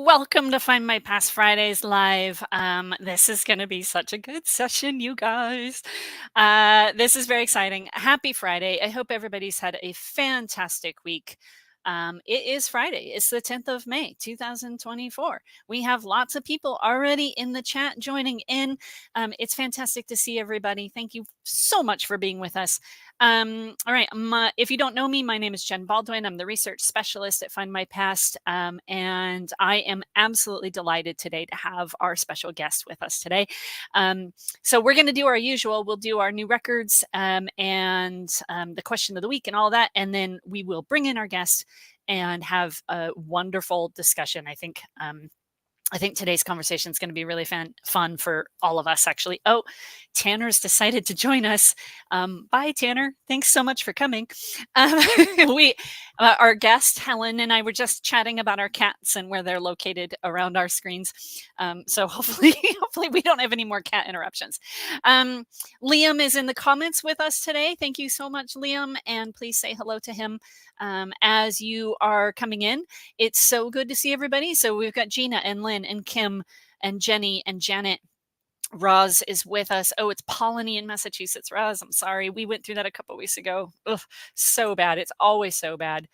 Welcome to Find My Past Fridays live. This is going to be such a good session, you guys. This is very exciting. Happy Friday. I hope everybody's had a fantastic week. It is Friday. It's the 10th of May, 2024. We have lots of people already in the chat joining in. It's fantastic to see everybody. Thank you so much for being with us. All right. If you don't know me, my name is Jen Baldwin. I'm the research specialist at Findmypast, and I am absolutely delighted today to have our special guest with us today. So we're going to do our usual. We'll do our new records and the question of the week and all that, and then we will bring in our guest and have a wonderful discussion. I think today's conversation is going to be really fun for all of us, actually. Oh, Tanner's decided to join us. Bye, Tanner. Thanks so much for coming. Our guest, Helen, and I were just chatting about our cats and where they're located around our screens. So hopefully we don't have any more cat interruptions. Liam is in the comments with us today. Thank you so much, Liam. And please say hello to him as you are coming in. It's so good to see everybody. So we've got Gina and Lynn and Kim and Jenny and Janet. Roz is with us. Oh, it's Polony in Massachusetts. Roz, I'm sorry. We went through that a couple of weeks ago. Ugh, so bad. It's always so bad.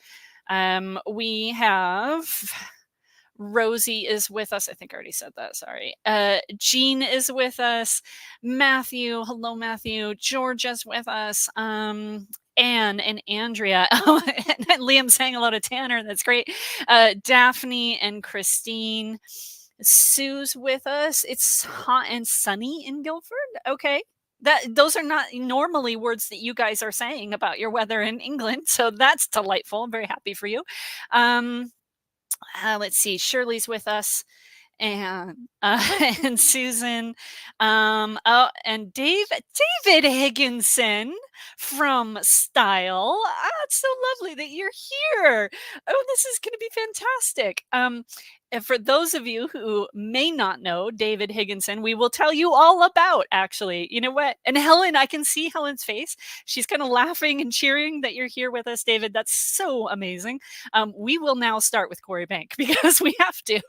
We have Rosie is with us. I think I already said that. Sorry. Jean is with us. Matthew. Hello, Matthew. Georgia's with us. Anne and Andrea. And Liam saying hello to Tanner. That's great. Daphne and Christine. Sue's with us. It's hot and sunny in Guilford. Okay. Those are not normally words that you guys are saying about your weather in England. So that's delightful. I'm very happy for you. Let's see. Shirley's with us. And Susan, and David Higginson from Style. It's so lovely that you're here. Oh, this is going to be fantastic. And for those of you who may not know David Higginson, we will tell you all about, actually. You know what? And Helen, I can see Helen's face. She's kind of laughing and cheering that you're here with us, David. That's so amazing. We will now start with Corey Bank because we have to.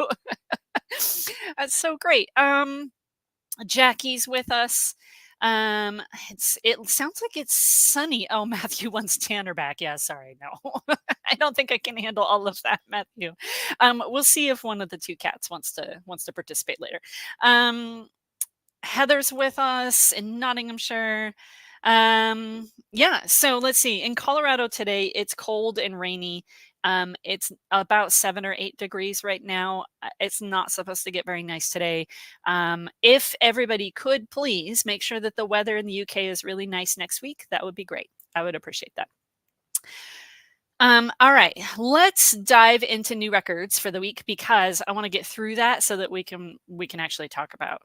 That's so great. Jackie's with us. It sounds like it's sunny. Oh, Matthew wants Tanner back. Yeah, sorry, no. I don't think I can handle all of that, Matthew. We'll see if one of the two cats wants to participate later. Heather's with us in Nottinghamshire. Yeah, so let's see. In Colorado today, it's cold and rainy. It's about 7 or 8 degrees right now. It's not supposed to get very nice today. If everybody could please make sure that the weather in the UK is really nice next week, that would be great. I would appreciate that. All right, let's dive into new records for the week because I want to get through that so that we can actually talk about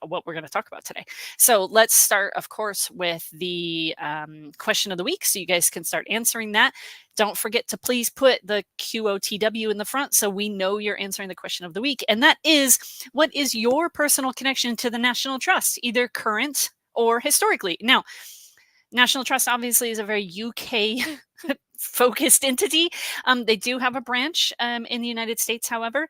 what we're going to talk about today. So let's start, of course, with the question of the week so you guys can start answering that. Don't forget to please put the QOTW in the front so we know you're answering the question of the week. And that is, what is your personal connection to the National Trust, either current or historically? Now, National Trust obviously is a very UK focused entity. They do have a branch in the United States, however.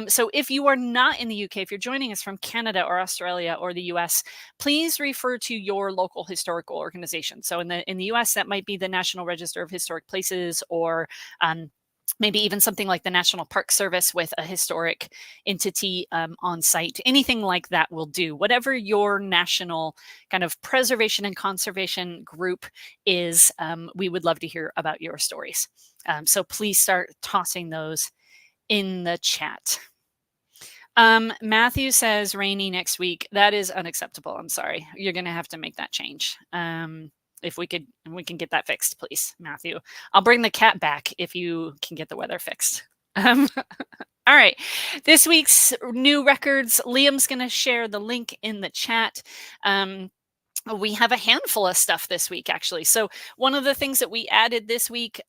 So if you are not in the UK, if you're joining us from Canada or Australia or the US, please refer to your local historical organization. So in the US, that might be the National Register of Historic Places or maybe even something like the National Park Service with a historic entity on site. Anything like that will do. Whatever your national kind of preservation and conservation group is, we would love to hear about your stories. So please start tossing those in the chat. Matthew says rainy next week. That is unacceptable. I'm sorry. You're going to have to make that change. If we can get that fixed, please, Matthew. I'll bring the cat back if you can get the weather fixed. All right, this week's new records, Liam's going to share the link in the chat. We have a handful of stuff this week, actually. So one of the things that we added this week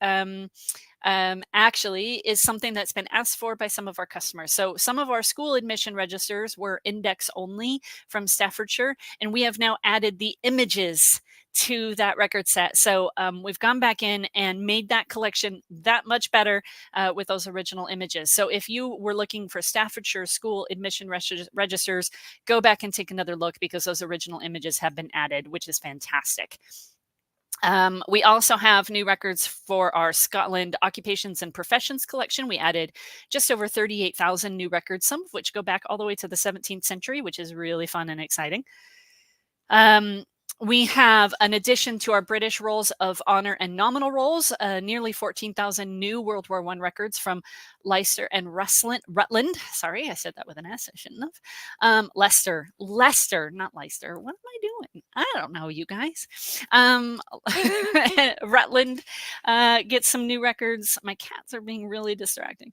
actually is something that's been asked for by some of our customers. So some of our school admission registers were index only from Staffordshire, and we have now added the images to that record set. So we've gone back in and made that collection that much better with those original images. So if you were looking for Staffordshire school admission registers, go back and take another look, because those original images have been added, which is fantastic. We also have new records for our Scotland Occupations and Professions collection. We added just over 38,000 new records, some of which go back all the way to the 17th century, which is really fun and exciting. We have an addition to our British Rolls of Honour and Nominal Rolls, nearly 14,000 new World War I records from Leicester and Rutland. Sorry, I said that with an S, I shouldn't have. Leicester, not Leicester. What am I doing? I don't know, you guys. Rutland gets some new records. My cats are being really distracting.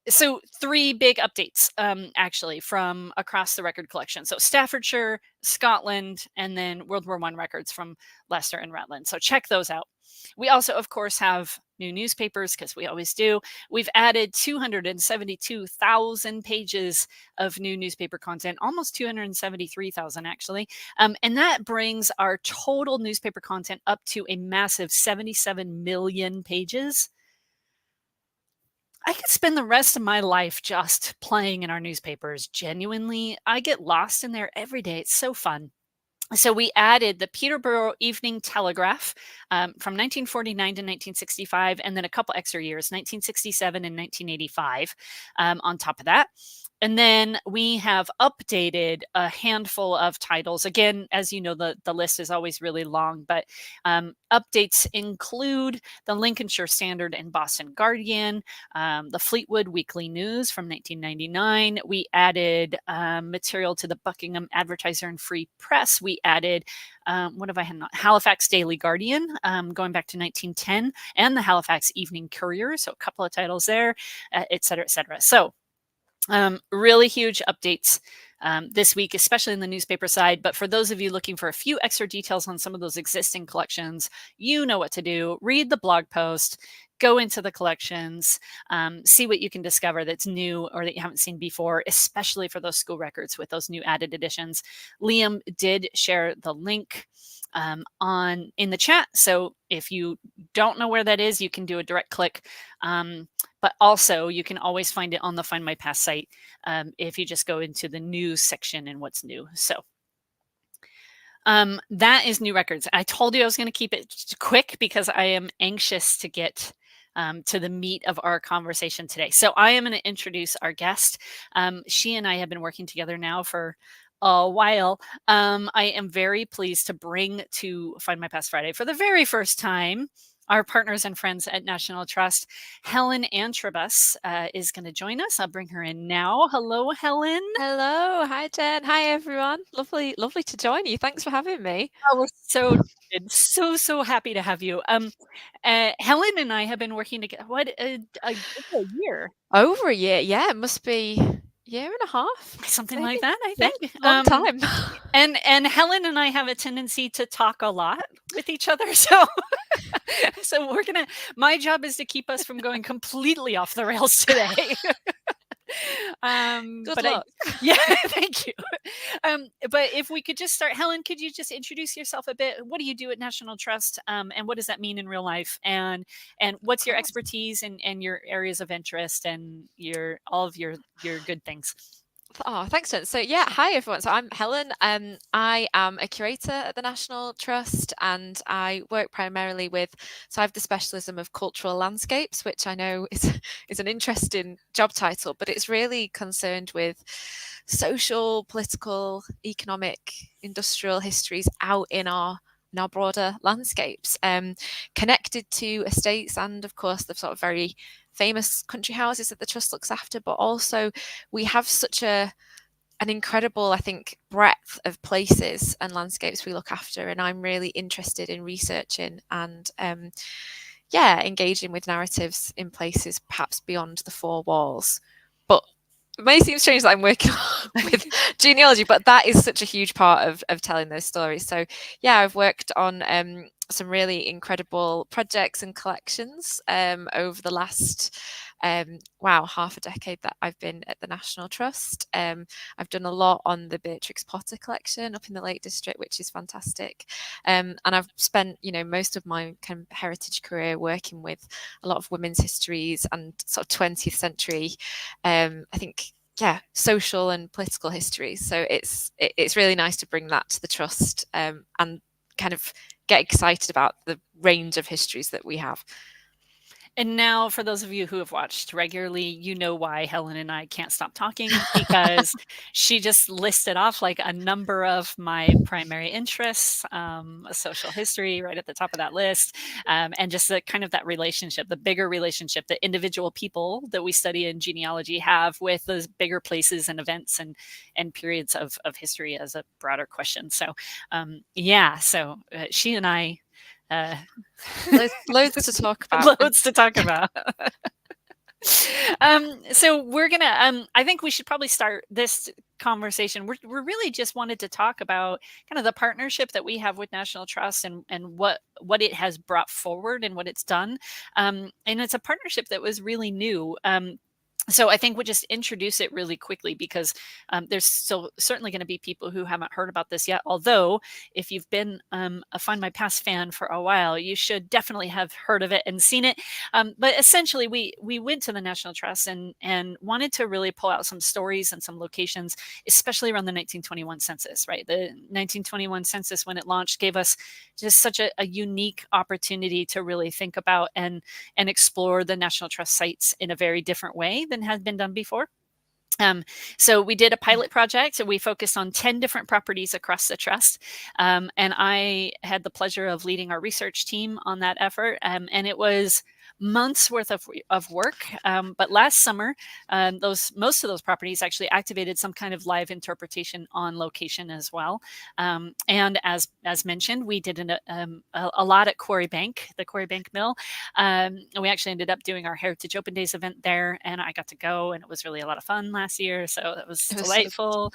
So 3 big updates, actually, from across the record collection. So Staffordshire, Scotland, and then World War I records from Leicester and Rutland. So check those out. We also, of course, have new newspapers, because we always do. We've added 272,000 pages of new newspaper content, almost 273,000 actually. And that brings our total newspaper content up to a massive 77 million pages. I could spend the rest of my life just playing in our newspapers. Genuinely, I get lost in there every day. It's so fun. So we added the Peterborough Evening Telegraph from 1949 to 1965, and then a couple extra years, 1967 and 1985 on top of that. And then we have updated a handful of titles. Again, as you know, the list is always really long, but updates include the Lincolnshire Standard and Boston Guardian, the Fleetwood Weekly News from 1999. We added material to the Buckingham Advertiser and Free Press. We added, what have I had? Halifax Daily Guardian, going back to 1910, and the Halifax Evening Courier. So a couple of titles there, et cetera, et cetera. So really huge updates this week, especially in the newspaper side. But for those of you looking for a few extra details on some of those existing collections, you know what to do. Read the blog post, go into the collections, see what you can discover that's new or that you haven't seen before, especially for those school records with those new added editions. Liam did share the link in the chat. So if you don't know where that is, you can do a direct click. But also you can always find it on the Findmypast site if you just go into the news section and what's new. So that is new records. I told you I was going to keep it quick because I am anxious to get to the meat of our conversation today. So I am going to introduce our guest. She and I have been working together now for a while. I am very pleased to bring to Findmypast Friday for the very first time our partners and friends at National Trust. Helen Antrobus is going to join us. I'll bring her in now. Hello, Helen. Hello. Hi, Jen. Hi, everyone. Lovely to join you. Thanks for having me. Oh, we're so happy to have you. Helen and I have been working together, a year? Over a year. Yeah, it must be a year and a half. Something maybe. like that, I Yeah, think. long time. And Helen and I have a tendency to talk a lot with each other. So my job is to keep us from going completely off the rails today. Good luck. Yeah, thank you. But if we could just start, Helen, could you just introduce yourself a bit? What do you do at National Trust, and what does that mean in real life? And what's your expertise and your areas of interest and all of your good things? Oh, thanks, Jen. So yeah, hi everyone. So I'm Helen. I am a curator at the National Trust, and I work primarily so I have the specialism of cultural landscapes, which I know is an interesting job title, but it's really concerned with social, political, economic, industrial histories out in our broader landscapes, connected to estates and, of course, the sort of very famous country houses that the Trust looks after. But also we have such an incredible, I think, breadth of places and landscapes we look after, and I'm really interested in researching and engaging with narratives in places perhaps beyond the four walls. But it may seem strange that I'm working with genealogy, but that is such a huge part of telling those stories. So yeah, I've worked on some really incredible projects and collections over the last wow, half a decade that I've been at the National Trust. I've done a lot on the Beatrix Potter collection up in the Lake District, which is fantastic. And I've spent, most of my kind of heritage career working with a lot of women's histories and sort of 20th century, I think, social and political history. So it's really nice to bring that to the Trust, and kind of get excited about the range of histories that we have. And now, for those of you who have watched regularly, you know why Helen and I can't stop talking, because she just listed off like a number of my primary interests, social history right at the top of that list, and just the kind of that relationship, the bigger relationship that individual people that we study in genealogy have with those bigger places and events and periods of history as a broader question. So, so she and I. Loads to talk about. Loads to talk about. So we're gonna. I think we should probably start this conversation. We're really just wanted to talk about kind of the partnership that we have with National Trust and what it has brought forward and what it's done. And it's a partnership that was really new. So I think we'll just introduce it really quickly, because there's still certainly going to be people who haven't heard about this yet. Although if you've been a Findmypast fan for a while, you should definitely have heard of it and seen it. But essentially, we went to the National Trust and wanted to really pull out some stories and some locations, especially around the 1921 census, right? The 1921 census, when it launched, gave us just such a unique opportunity to really think about and explore the National Trust sites in a very different way than has been done before. So we did a pilot project. So we focused on 10 different properties across the Trust. And I had the pleasure of leading our research team on that effort. And it was months worth of work. But last summer, most of those properties actually activated some kind of live interpretation on location as well. And as mentioned, we did a lot at Quarry Bank, the Quarry Bank Mill. And we actually ended up doing our Heritage Open Days event there, and I got to go, and it was really a lot of fun last year. So it was delightful.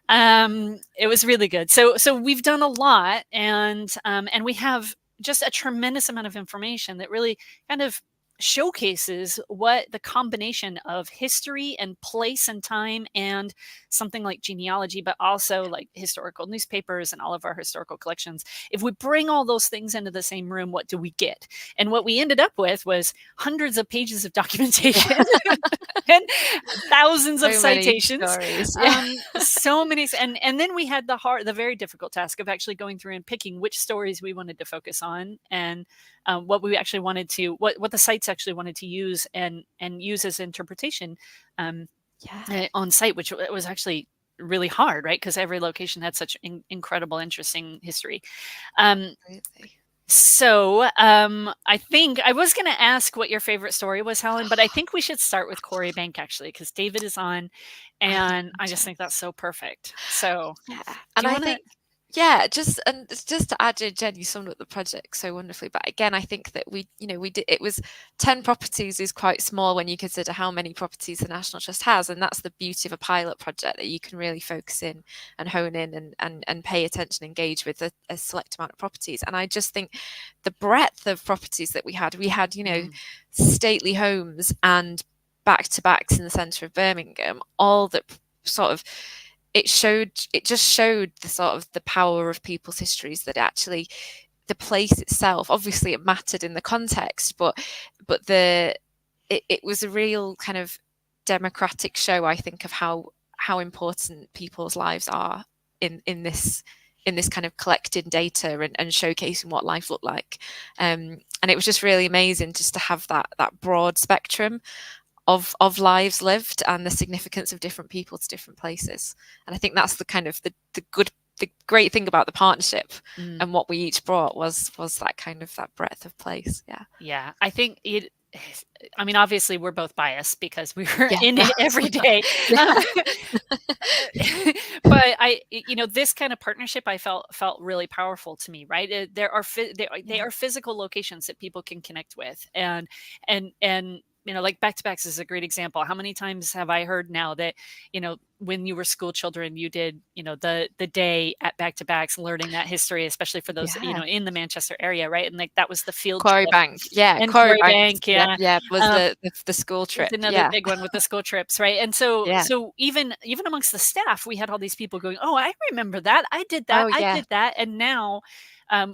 It was really good. So we've done a lot, and we have just a tremendous amount of information that really kind of showcases what the combination of history and place and time and something like genealogy, but also like historical newspapers and all of our historical collections. If we bring all those things into the same room, what do we get? And what we ended up with was hundreds of pages of documentation and thousands of citations. So many. And then we had the very difficult task of actually going through and picking which stories we wanted to focus on, and what we actually wanted to, what the sites actually wanted to use and use as interpretation on site, which was actually really hard, right? Because every location had such incredible, interesting history. So I think I was going to ask what your favorite story was, Helen, but I think we should start with Quarry Bank, actually, because David is on, and I just think that's so perfect. So and I think just to add, Jen, you summed up the project so wonderfully. But again, I think that we did, it was 10 properties is quite small when you consider how many properties the National Trust has, and that's the beauty of a pilot project, that you can really focus in and hone in and pay attention, engage with a select amount of properties. And I just think the breadth of properties that we had, stately homes and back-to-backs in the centre of Birmingham, all that sort of. It just showed the sort of the power of people's histories, that actually the place itself, obviously it mattered in the context, but it was a real kind of democratic show, I think, of how important people's lives are in this kind of collecting data and showcasing what life looked like. And it was just really amazing just to have that broad spectrum of lives lived and the significance of different people to different places. And I think that's the kind of the great thing about the partnership, and what we each brought was that kind of that breadth of place. Yeah, I think I mean, obviously we're both biased because we were in it every day. But this kind of partnership I felt really powerful to me, right? They are physical locations that people can connect with, and like back-to-backs is a great example. How many times have I heard now that, when you were school children, you did, the day at back-to-backs, learning that history, especially for those, Yeah. in the Manchester area, right? And like that was the field Quarry trip. Bank. Yeah, And Quarry Quarry Bank. Bank, yeah. Was Um, the school was trip. another Yeah. big one with the school trips, right? And so Yeah. even amongst the staff, we had all these people going, "Oh, I remember that. I did that. Oh, I yeah. did that." And now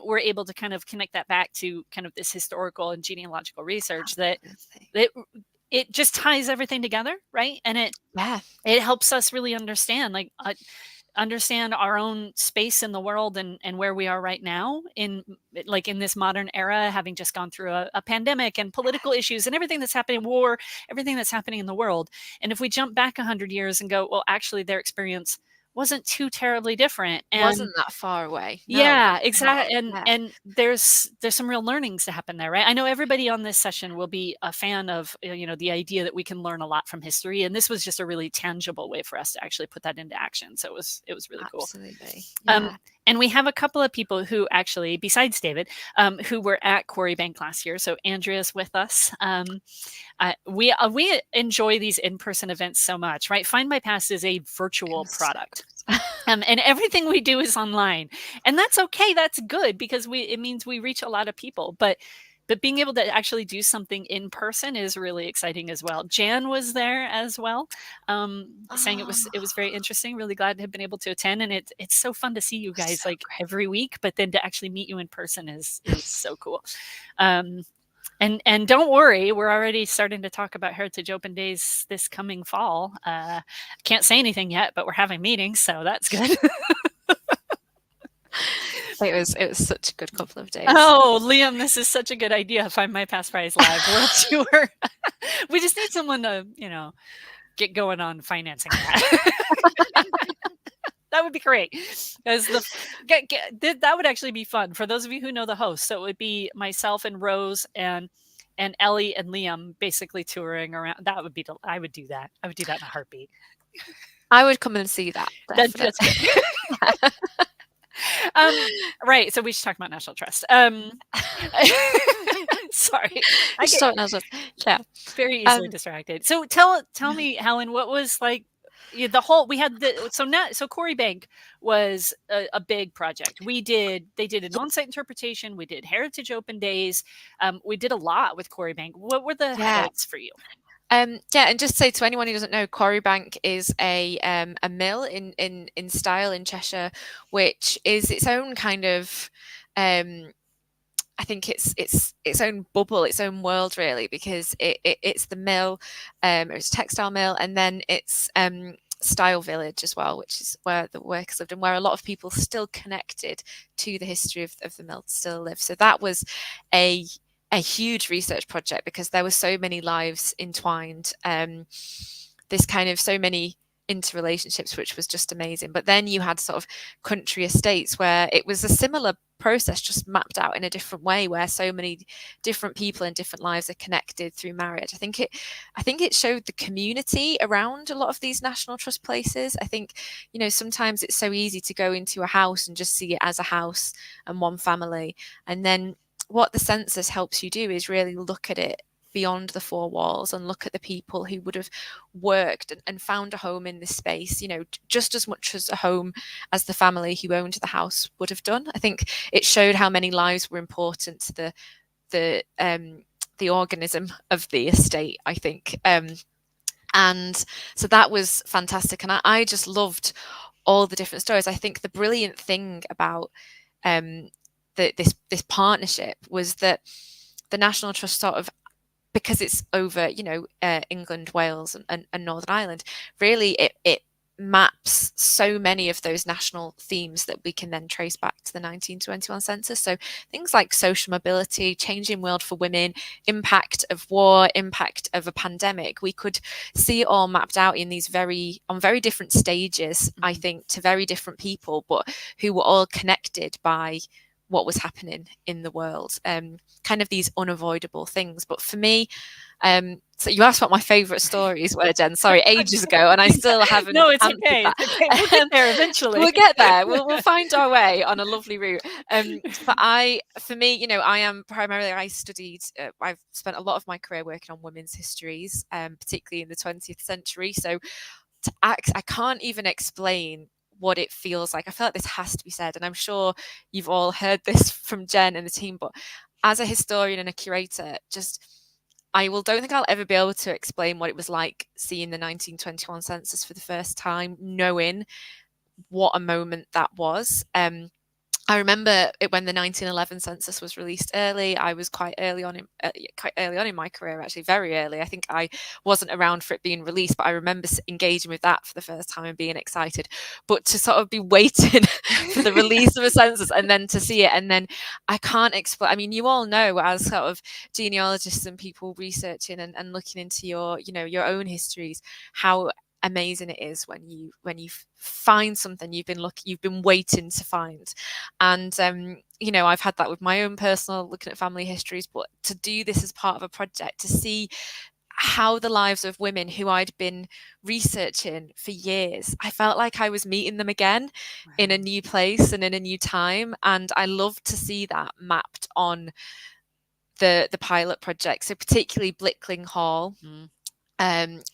we're able to kind of connect that back to kind of this historical and genealogical research that Absolutely. it just ties everything together, right? And Yeah. it helps us really understand our own space in the world and where we are right now in this modern era, having just gone through a pandemic and political issues and everything that's happening, war, everything that's happening in the world. And if we jump back 100 years and go, well, actually their experience wasn't too terribly different. And Wasn't that far away. No, yeah, it's not. exactly. Yeah. And there's some real learnings to happen there, right? I know everybody on this session will be a fan of, the idea that we can learn a lot from history. And this was just a really tangible way for us to actually put that into action. So it was really cool. Absolutely. Yeah. And we have a couple of people who actually, besides David, who were at Quarry Bank last year. So Andrea's with us. We enjoy these in-person events so much, right? Findmypast is a virtual product. And everything we do is online, and that's okay. That's good because it means we reach a lot of people, but being able to actually do something in person is really exciting as well. Jan was there as well, saying it was very interesting. Really glad to have been able to attend, and it's so fun to see you guys So like great. every week, but then to actually meet you in person is so cool. And don't worry, we're already starting to talk about Heritage Open Days this coming fall. Can't say anything yet, but we're having meetings, so that's good. It was such a good couple of days. Oh, Liam, this is such a good idea. Findmypast Prize Live World Tour. We just need someone to, get going on financing that. That would be great. Because that would actually be fun for those of you who know the host. So it would be myself and Rose and Ellie and Liam basically touring around. I would do that. I would do that in a heartbeat. I would come and see that. Definitely. Right. So we should talk about National Trust. Sorry. Yeah. Very easily distracted. So tell me, Helen, what was like the whole, we had so Quarry Bank was a big project. They did an on-site interpretation. We did Heritage Open Days. We did a lot with Quarry Bank. What were the highlights for you? And just say to anyone who doesn't know, Quarry Bank is a mill in style in Cheshire, which is its own kind of I think it's its own bubble, its own world, really, because it's the mill, it's a textile mill, and then it's style village as well, which is where the workers lived and where a lot of people still connected to the history of the mill still live. So that was a huge research project because there were so many lives entwined, this kind of so many interrelationships, which was just amazing. But then you had sort of country estates where it was a similar process, just mapped out in a different way, where so many different people and different lives are connected through marriage. I think it showed the community around a lot of these National Trust places. I think, sometimes it's so easy to go into a house and just see it as a house and one family. And then what the census helps you do is really look at it beyond the four walls and look at the people who would have worked and found a home in this space, just as much as a home as the family who owned the house would have done. I think it showed how many lives were important to the organism of the estate, I think. And so that was fantastic. And I just loved all the different stories. I think the brilliant thing about this partnership was that the National Trust sort of, because it's over, England, Wales and Northern Ireland, really it maps so many of those national themes that we can then trace back to the 1921 census. So things like social mobility, changing world for women, impact of war, impact of a pandemic, we could see it all mapped out in these on very different stages, I think, to very different people, but who were all connected by what was happening in the world, kind of these unavoidable things. But for me, so you asked what my favourite stories were, Jen. Sorry, ages ago, and I still haven't No, it's answered okay. that. It's okay. We'll get there eventually. We'll get there. We'll find our way on a lovely route. But for me, I am primarily, I've spent a lot of my career working on women's histories, particularly in the 20th century. So I can't even explain what it feels like. I feel like this has to be said, and I'm sure you've all heard this from Jen and the team, but as a historian and a curator, don't think I'll ever be able to explain what it was like seeing the 1921 census for the first time, knowing what a moment that was. I remember it when the 1911 census was released early. I was quite early on in my career, actually, very early. I think I wasn't around for it being released, but I remember engaging with that for the first time and being excited. But to sort of be waiting for the release of a census and then to see it, and then I can't explain. I mean, you all know, as sort of genealogists and people researching and looking into your own histories, how amazing it is when you find something you've been waiting to find. And I've had that with my own personal looking at family histories, but to do this as part of a project, to see how the lives of women who I'd been researching for years, I felt like I was meeting them again in a new place and in a new time. And I love to see that mapped on the pilot project. So particularly Blickling Hall,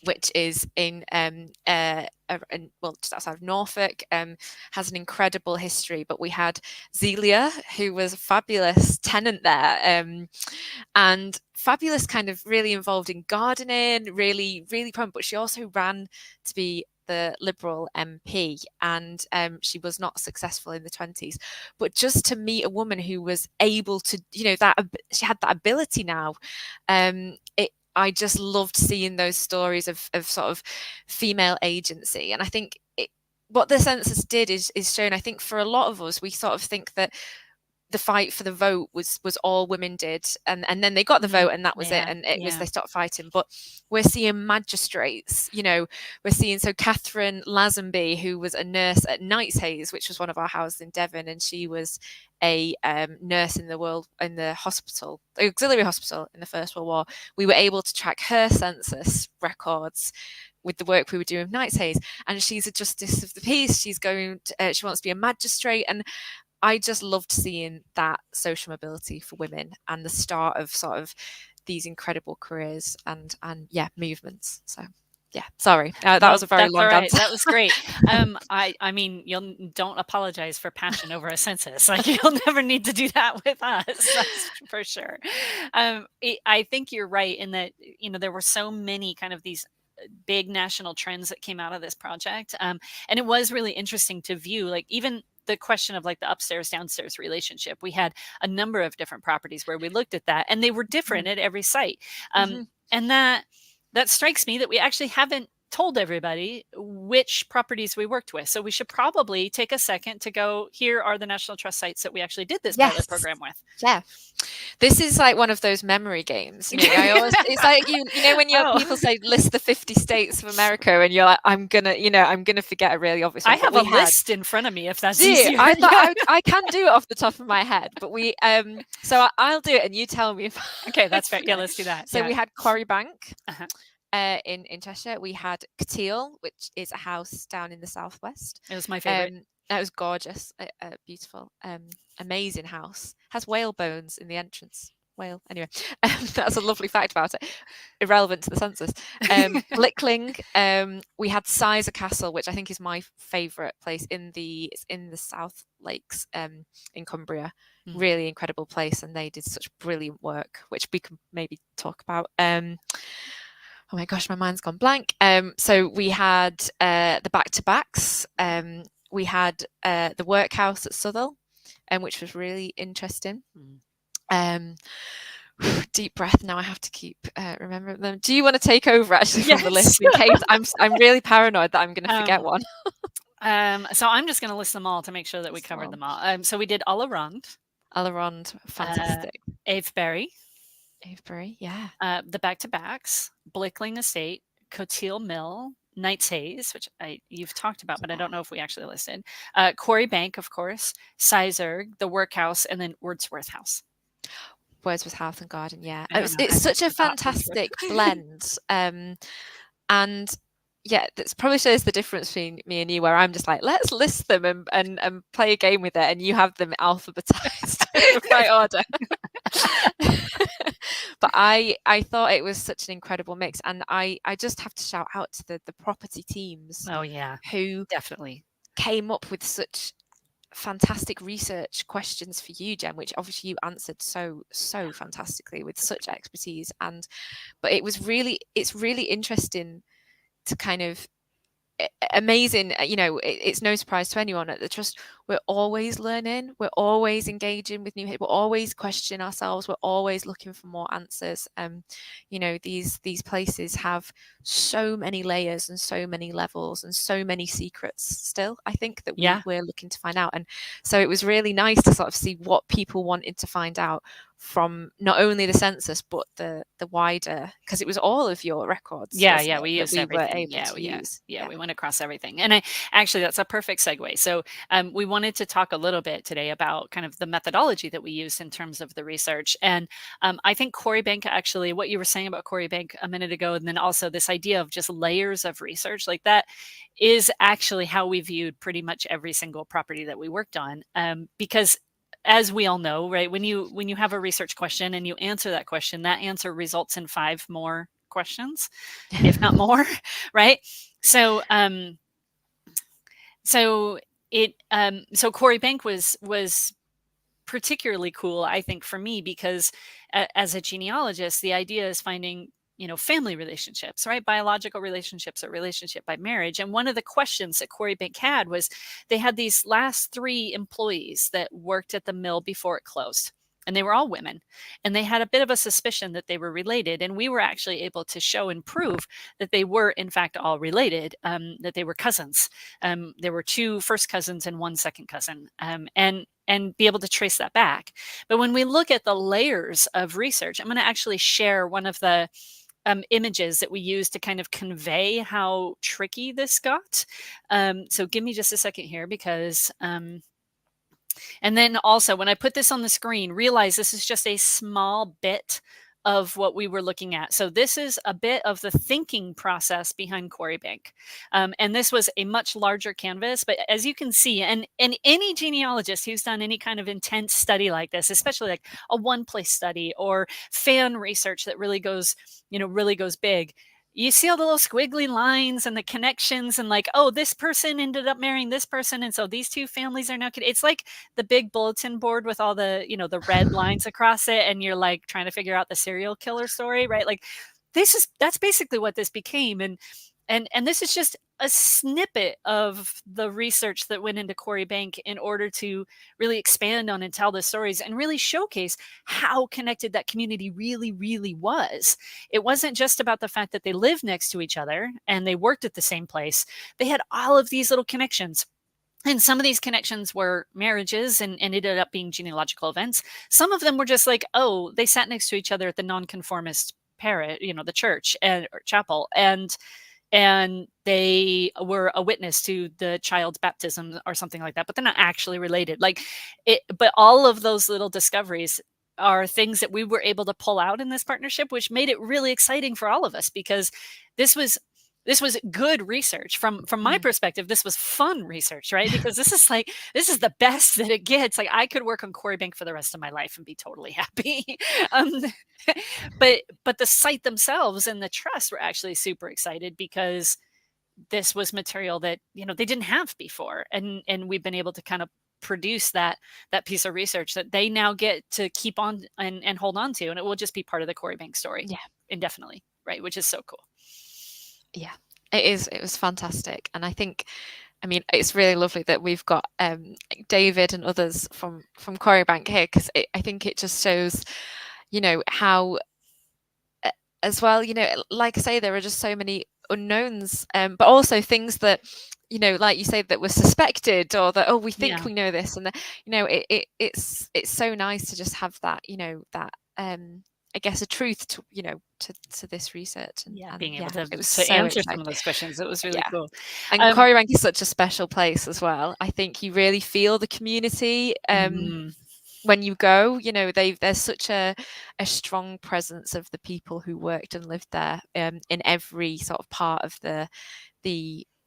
which is in just outside of Norfolk, has an incredible history. But we had Zelia, who was a fabulous tenant there, and fabulous, kind of really involved in gardening, really, really prominent. But she also ran to be the Liberal MP, and she was not successful in the 20s. But just to meet a woman who was able to, that she had that ability now, I just loved seeing those stories of sort of female agency. And I think what the census did is shown, I think for a lot of us, we sort of think that the fight for the vote was all women did, and then they got the vote and that was it, and they stopped fighting. But we're seeing magistrates, we're seeing, so Catherine Lazenby, who was a nurse at Knightshays, which was one of our houses in Devon, and she was a nurse in the hospital, the auxiliary hospital in the First World War. We were able to track her census records with the work we were doing with Knightshays, and she's a justice of the peace. She's she wants to be a magistrate, and I just loved seeing that social mobility for women and the start of sort of these incredible careers and movements. So yeah, sorry, that was a very long answer. That was great. I mean, don't apologize for passion over a census. Like, you'll never need to do that with us, that's for sure. I think you're right in that, there were so many kind of these big national trends that came out of this project, and it was really interesting to view, like, even the question of like the upstairs downstairs relationship. We had a number of different properties where we looked at that, and they were different at every site. And that strikes me that we actually haven't told everybody which properties we worked with. So we should probably take a second to go, here are the National Trust sites that we actually did this pilot program with. Yeah. This is like one of those memory games. It's like, when people say list the 50 states of America, and you're like, I'm gonna forget a really obvious one. I have a list in front of me, if that's easier. I thought I can do it off the top of my head, but so I'll do it and you tell me if okay, that's fair. Yeah, let's do that. So we had Quarry Bank. In Cheshire. We had Cteal, which is a house down in the southwest. It was my favorite. It was gorgeous, beautiful, amazing house. Has whale bones in the entrance. Whale. Anyway, that's a lovely fact about it. Irrelevant to the census. Blickling. We had Sizer Castle, which I think is my favourite place in the South Lakes in Cumbria. Really incredible place, and they did such brilliant work, which we can maybe talk about. Oh my gosh, my mind's gone blank. So we had the back-to-backs. We had the workhouse at Southall, which was really interesting. Deep breath. Now I have to keep remembering them. Do you want to take over actually from the list, in case I'm really paranoid that I'm going to forget one? So I'm just going to list them all to make sure that we covered them all. So we did Alarond, fantastic. Avebury, yeah. The back-to-backs, Blickling Estate, Cteal Mill, Knights Hayes, which you've talked about, but I don't know if we actually listed. Quarry Bank, of course, Sizer, the Workhouse, and then Wordsworth House. Wordsworth House and Garden, yeah. I don't know It's how you such a forgot Wordsworth. fantastic blend. And yeah, that probably shows the difference between me and you, where I'm just like, let's list them and play a game with it, and you have them alphabetized by order. But I thought it was such an incredible mix, and I just have to shout out to the property teams. Oh yeah, who definitely came up with such fantastic research questions for you, Jen, which obviously you answered so fantastically with such expertise. But it's really interesting to kind of amazing. It's no surprise to anyone at the trust. We're always learning, we're always engaging with we're always questioning ourselves, we're always looking for more answers. These places have so many layers and so many levels and so many secrets still, I think, that we're looking to find out. And so it was really nice to sort of see what people wanted to find out from not only the census but the wider, because it was all of your records. We used we everything. were able to use. We went across everything. And actually that's a perfect segue. So we wanted to talk a little bit today about kind of the methodology that we use in terms of the research. And I think Quarry Bank, actually, what you were saying about Quarry Bank a minute ago, and then also this idea of just layers of research, like that is actually how we viewed pretty much every single property that we worked on. Because as we all know, right, when you have a research question and you answer that question, that answer results in 5 more questions, if not more, right? So Quarry Bank was particularly cool, I think, for me, because as a genealogist, the idea is finding family relationships, right? Biological relationships or relationship by marriage. And one of the questions that Quarry Bank had was they had these last 3 employees that worked at the mill before it closed. And they were all women. And they had a bit of a suspicion that they were related. And we were actually able to show and prove that they were, in fact, all related, that they were cousins. There were 2 first cousins and 1 second cousin. And be able to trace that back. But when we look at the layers of research, I'm going to actually share one of the images that we use to kind of convey how tricky this got. So give me just a second here, because and then also when I put this on the screen, realize this is just a small bit of what we were looking at. So this is a bit of the thinking process behind Quarry Bank. And this was a much larger canvas, but as you can see, and any genealogist who's done any kind of intense study like this, especially like a one-place study or fan research that really goes big, you see all the little squiggly lines and the connections and like, oh, this person ended up marrying this person. And so these 2 families are now, it's like the big bulletin board with all the, the red lines across it. And you're like trying to figure out the serial killer story, right? Like that's basically what this became. And this is just a snippet of the research that went into Quarry Bank in order to really expand on and tell the stories and really showcase how connected that community really, really was. It wasn't just about the fact that they lived next to each other and they worked at the same place. They had all of these little connections. And some of these connections were marriages and ended up being genealogical events. Some of them were just like, oh, they sat next to each other at the nonconformist parish, the church or chapel. And they were a witness to the child's baptism or something like that, but they're not actually related. But all of those little discoveries are things that we were able to pull out in this partnership, which made it really exciting for all of us, because this was good research from my perspective. This was fun research, right? Because this is the best that it gets. Like, I could work on Quarry Bank for the rest of my life and be totally happy. But the site themselves and the trust were actually super excited, because this was material that they didn't have before, and we've been able to kind of produce that piece of research that they now get to keep on and hold on to, and it will just be part of the Quarry Bank story indefinitely, right? Which is so cool. Yeah, it was fantastic. And I mean, it's really lovely that we've got David and others from Quarry Bank here, because I think it just shows how as well, like I say, there are just so many unknowns, but also things that like you say, that were suspected, or that, oh, we think we know this, and it's so nice to just have that that I guess, a truth to, to this research. And being able it was to so answer exciting. some of those questions. It was really cool. And Corrybank is such a special place as well. I think you really feel the community when you go. There's such a strong presence of the people who worked and lived there in every sort of part of the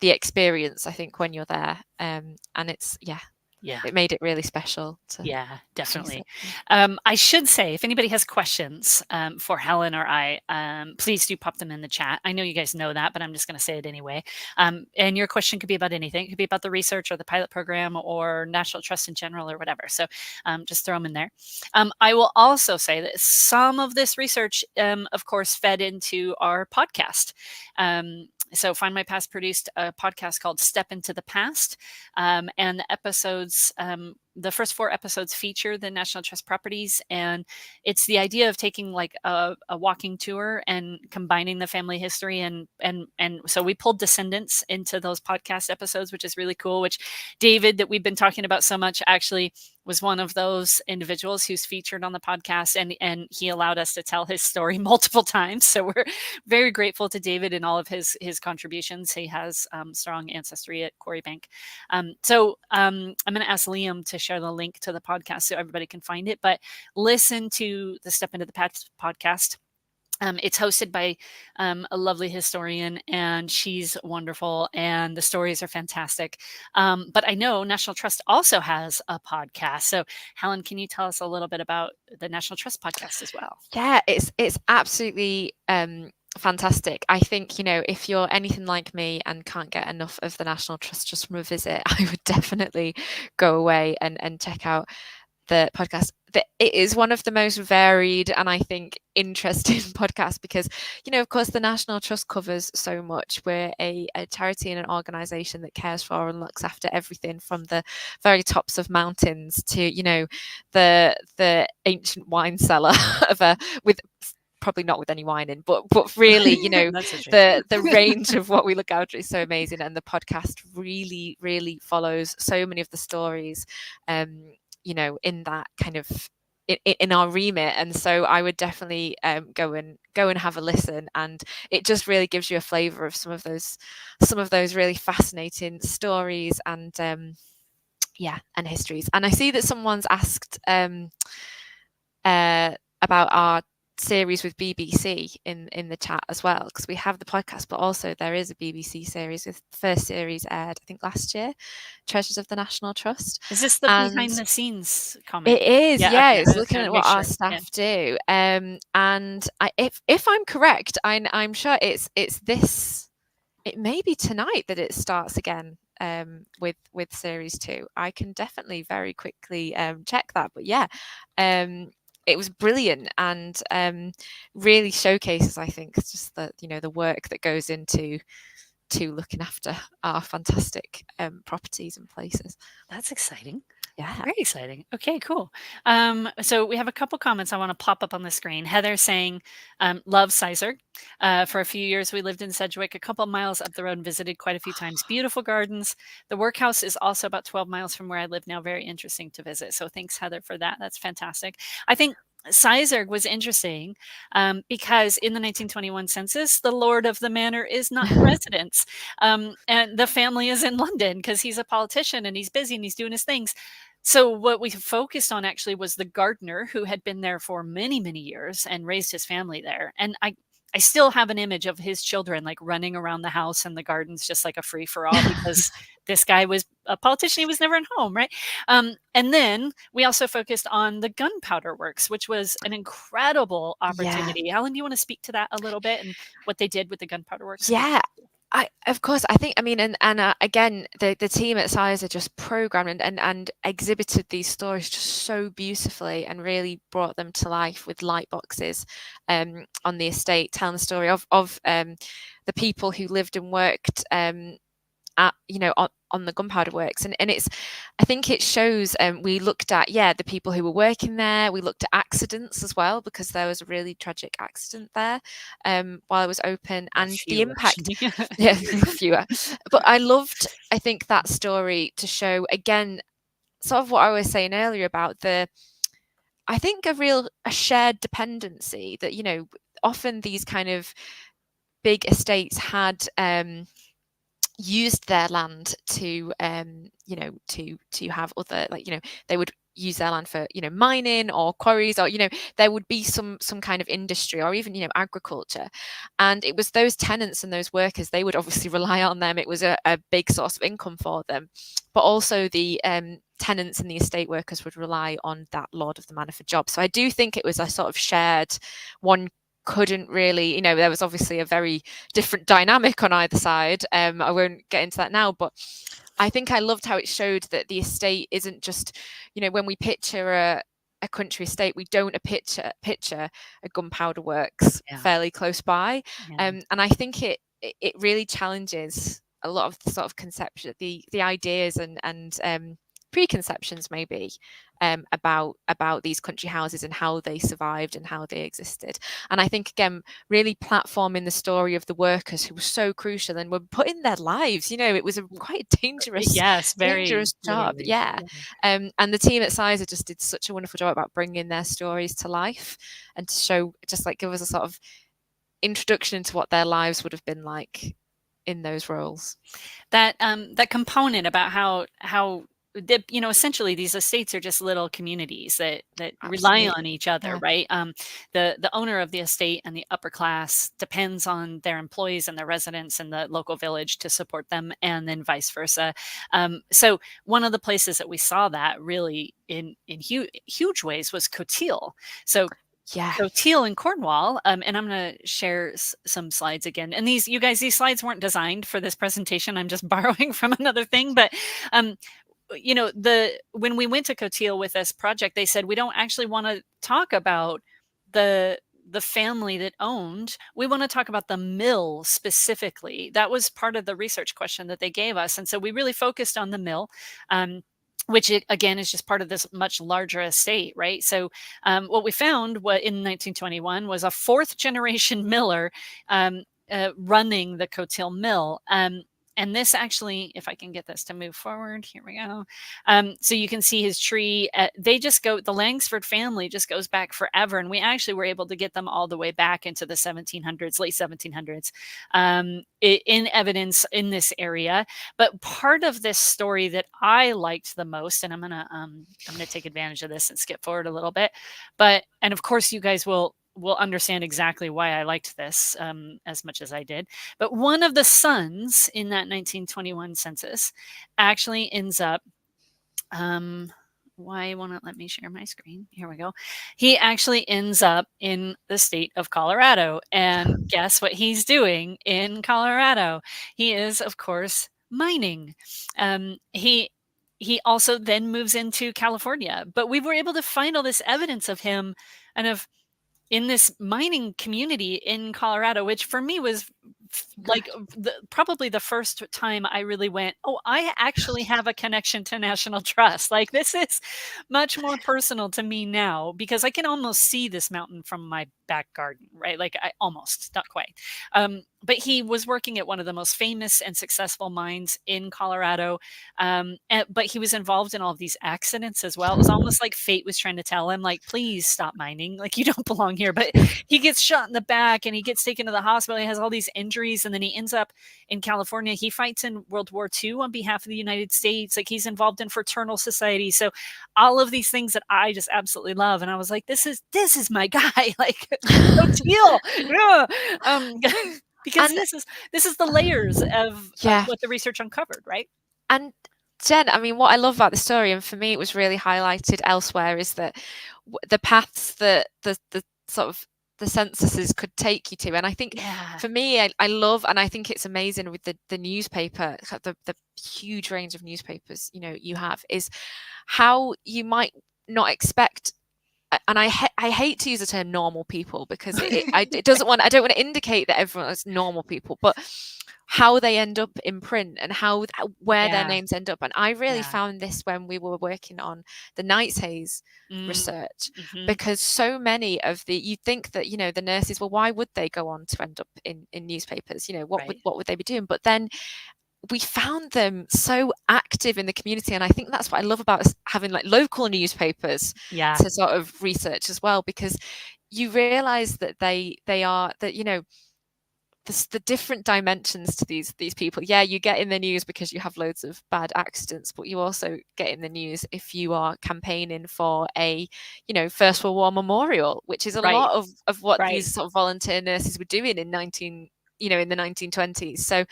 experience, I think, when you're there. And it's it made it really special definitely. I should say, if anybody has questions for Helen or I, please do pop them in the chat. I know you guys know that, but I'm just going to say it anyway. And your question could be about anything. It could be about the research or the pilot program or National Trust in general or whatever. So just throw them in there. I will also say that some of this research, of course, fed into our podcast. So Findmypast produced a podcast called Step into the Past, and the episodes, the first 4 episodes feature the National Trust properties, and it's the idea of taking like a walking tour and combining the family history, and so we pulled descendants into those podcast episodes, which is really cool, which David, that we've been talking about so much, actually was one of those individuals who's featured on the podcast, and he allowed us to tell his story multiple times. So we're very grateful to David and all of his contributions. He has strong ancestry at Corrybank. So I'm going to ask Liam to share the link to the podcast so everybody can find it, but listen to the Step into the Past podcast. It's hosted by a lovely historian, and she's wonderful, and the stories are fantastic. But I know National Trust also has a podcast. So Helen, can you tell us a little bit about the National Trust podcast as well? Yeah, it's absolutely fantastic. I think, if you're anything like me and can't get enough of the National Trust just from a visit, I would definitely go away and check out the podcast. It is one of the most varied and I think interesting podcasts because, of course, the National Trust covers so much. We're a charity and an organisation that cares for and looks after everything from the very tops of mountains to, the ancient wine cellar with probably not with any wine in, but really, the range of what we look after is so amazing. And the podcast really, really follows so many of the stories, in that kind of in our remit. And so I would definitely go and have a listen, and it just really gives you a flavor of some of those really fascinating stories and and histories. And I see that someone's asked about our series with BBC in the chat as well, because we have the podcast, but also there is a BBC series. With the first series aired, I think, last year, Treasures of the National Trust. Is this the behind the scenes comment? It is, okay. It's looking at what our staff do. And if I'm correct, I'm sure it's this. It may be tonight that it starts again with series 2. I can definitely very quickly check that, but it was brilliant and really showcases, I think, just the work that goes into looking after our fantastic properties and places. That's exciting. Yeah, very exciting. Okay, cool. So we have a couple comments I want to pop up on the screen. Heather saying, love Sizergh. For a few years, we lived in Sedgwick, a couple miles up the road, and visited quite a few times. Beautiful gardens. The workhouse is also about 12 miles from where I live now. Very interesting to visit. So thanks, Heather, for that. That's fantastic. I think Sizergh was interesting because in the 1921 census, the lord of the manor is not the residents. And the family is in London because he's a politician and he's busy and he's doing his things. So what we focused on actually was the gardener who had been there for many, many years and raised his family there. And I still have an image of his children like running around the house and the gardens just like a free for all because this guy was a politician. He was never at home, right? And then we also focused on the gunpowder works, which was an incredible opportunity. Yeah. Helen, do you want to speak to that a little bit and what they did with the gunpowder works? Yeah. Of course, again, the team at Sizergh just programmed and exhibited these stories just so beautifully and really brought them to life with light boxes on the estate, telling the story of the people who lived and worked on the gunpowder works, and it's, I think it shows. We looked at the people who were working there. We looked at accidents as well because there was a really tragic accident there while it was open, and the impact. Fewer. But I think that story to show again, sort of what I was saying earlier about the I think a shared dependency that, often these kind of big estates had used their land to to have other, like, they would use their land for, mining or quarries, or, there would be some kind of industry, or even, agriculture. And it was those tenants and those workers, they would obviously rely on them. It was a big source of income for them. But also the tenants and the estate workers would rely on that lord of the manor for jobs. So I do think it was a sort of shared one. Couldn't really, there was obviously a very different dynamic on either side. I won't get into that now, but I think I loved how it showed that the estate isn't just, when we picture a country estate, we don't picture a gunpowder works fairly close by. And I think it really challenges a lot of the sort of conception, the ideas and preconceptions maybe about these country houses and how they survived and how they existed. And I think, again, really platforming the story of the workers who were so crucial and were put in their lives. it was a quite dangerous job. And the team at Sizer just did such a wonderful job about bringing their stories to life, and to show, just like, give us a sort of introduction into what their lives would have been like in those roles. That component about how essentially these estates are just little communities that rely on each other, right? The owner of the estate and the upper class depends on their employees and their residents in the local village to support them, and then vice versa. So one of the places that we saw that really in huge ways was QOTW. So QOTW in Cornwall, and I'm going to share some slides again. And these slides weren't designed for this presentation. I'm just borrowing from another thing, but when we went to QOTW with this project, they said, we don't actually want to talk about the family that owned. We want to talk about the mill specifically. That was part of the research question that they gave us. And so we really focused on the mill, which again is just part of this much larger estate, right? So what we found in 1921 was a fourth generation miller running the QOTW mill. And this actually, if I can get this to move forward, here we go. So you can see his tree. The Langsford family just goes back forever. And we actually were able to get them all the way back into the 1700s, late 1700s, in evidence in this area. But part of this story that I liked the most, and I'm gonna take advantage of this and skip forward a little bit. And of course, you guys will understand exactly why I liked this as much as I did. But one of the sons in that 1921 census actually ends up, why won't it let me share my screen? Here we go. He actually ends up in the state of Colorado. And guess what he's doing in Colorado? He is, of course, mining. He also then moves into California. But we were able to find all this evidence of him and of in this mining community in Colorado, which for me was like probably the first time I really went, oh, I actually have a connection to National Trust. Like, this is much more personal to me now, because I can almost see this mountain from my back garden, right? Like, I almost, not quite. But he was working at one of the most famous and successful mines in Colorado. But he was involved in all of these accidents as well. It was almost like fate was trying to tell him, like, please stop mining. Like, you don't belong here. But he gets shot in the back and he gets taken to the hospital. He has all these injuries. And then he ends up in California. He fights in World War II on behalf of the United States. Like, he's involved in fraternal society. So all of these things that I just absolutely love. And I was like, this is my guy. Like, O'Teal. Because this is the layers of what the research uncovered, right? And Jen, I mean, what I love about the story, and for me it was really highlighted elsewhere, is that the paths that the sort of the censuses could take you to. And I think for me, I love, and I think it's amazing with the newspaper, the huge range of newspapers you have, is how you might not expect. And I hate to use the term normal people, because I don't want to indicate that everyone is normal people, but how they end up in print and where their names end up. And I really found this when we were working on the Knightshays research, because so many of you'd think that the nurses, well, why would they go on to end up in newspapers? What would they be doing? But then we found them so active in the community, and I think that's what I love about having like local newspapers to sort of research as well, because you realize that they are that, you know, the different dimensions to these people. Yeah, you get in the news because you have loads of bad accidents, but you also get in the news if you are campaigning for a, you know, First World War memorial, which is a lot of what these sort of volunteer nurses were doing in the 1920s. So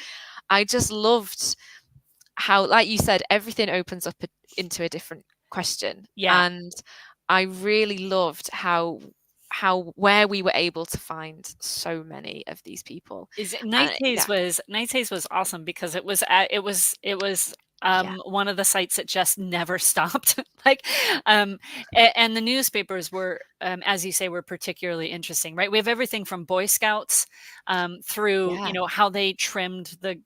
I just loved how, like you said, everything opens up into a different question. And I really loved how where we were able to find so many of these people. Night Haze was awesome because it was one of the sites that just never stopped. And the newspapers were, as you say, were particularly interesting, right? We have everything from Boy Scouts through, you know, how they trimmed the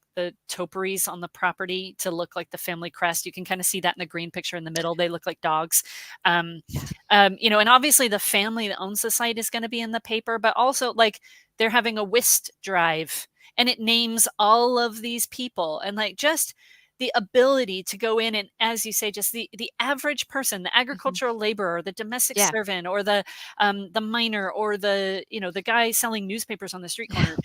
topiaries on the property to look like the family crest. You can kind of see that in the green picture in the middle. They look like dogs. You know, and obviously the family that owns the site is going to be in the paper, but also like they're having a whist drive and it names all of these people, and like just the ability to go in and, as you say, just the average person, the agricultural laborer, the domestic servant, or the miner, or the, you know, the guy selling newspapers on the street corner,